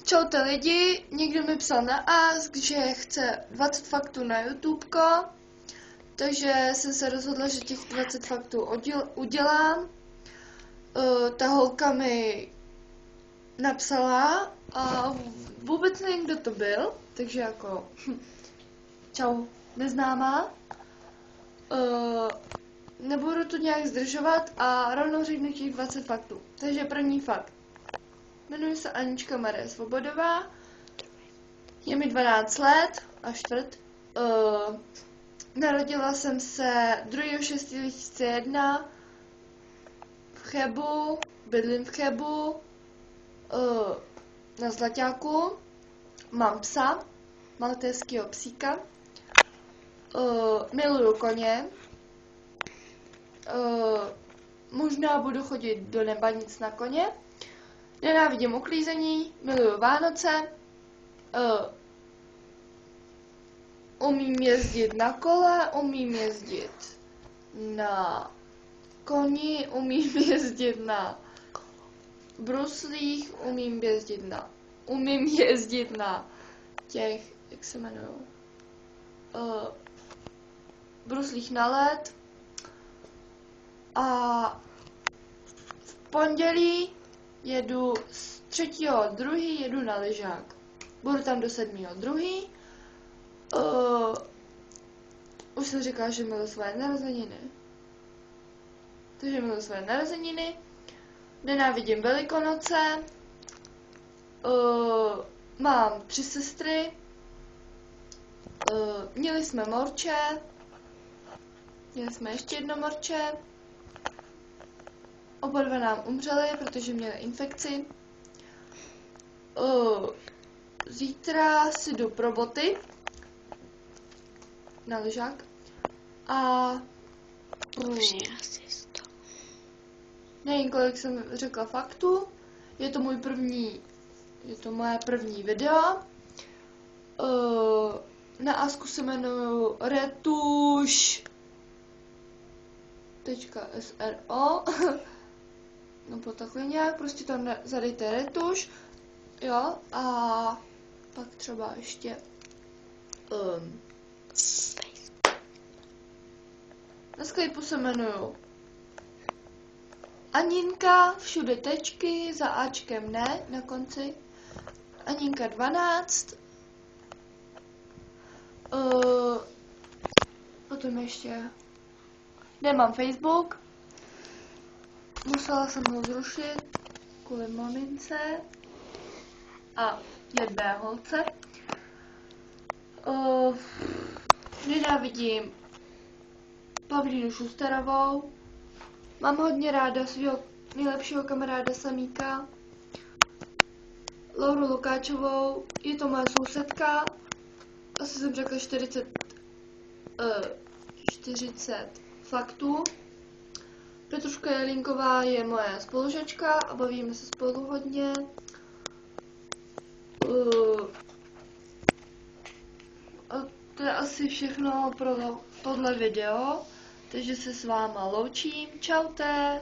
Čaute lidi, někdo mi psal na Ask, že chce 20 faktů na YouTubeko, takže jsem se rozhodla, že těch 20 faktů udělám. Ta holka mi napsala a vůbec nevím, kdo to byl, takže jako čau, neznámá. Nebudu to nějak zdržovat a rovnou řeknu těch 20 faktů. Takže první fakt. Jmenuji se Anička Marie Svobodová, je mi 12 let a čtvrt. Narodila jsem se 2.6.2001 v Chebu, bydlím v Chebu, na Zlaťáku, mám psa, maltéského psíka, miluju koně, možná budu chodit do Nebanic na koně, nenávidím uklízení, miluju Vánoce, umím jezdit na kole, umím jezdit na koni, umím jezdit na bruslích, umím jezdit na těch, jak se jmenují, bruslích na led. A v pondělí jedu z 3.2. jedu na lyžák. Budu tam do 7.2. Už jsem říkala, že miluji své narozeniny. Takže miluji své narozeniny. Nenávidím Velikonoce. Mám 3 sestry. Měli jsme morče. Měli jsme ještě jedno morče. Oba dva nám umřeli, protože měli infekci. Zítra si jdu pro boty na lyžák a nevím, kolik jsem řekla faktů. Je to moje první video. Na Asku se jmenuju retuš.sro nebo takhle nějak, prostě tam zadejte retuš, jo, a pak třeba ještě na Skypeu se jmenuju Aninka, všude tečky, za Ačkem ne, na konci, Aninka 12, potom ještě nemám Facebook, musela jsem ho zrušit kvůli mamince a jedné holce. Nenávidím Pavlínu Šusterovou. Mám hodně ráda svého nejlepšího kamaráda Samíka, Lauru Lukáčovou, je to moje sousedka, asi jsem řekla 40 faktů. Petruška Jelínková je moje spolužačka a bavíme se spolu hodně. A to je asi všechno pro tohle video, takže se s váma loučím. Čaute!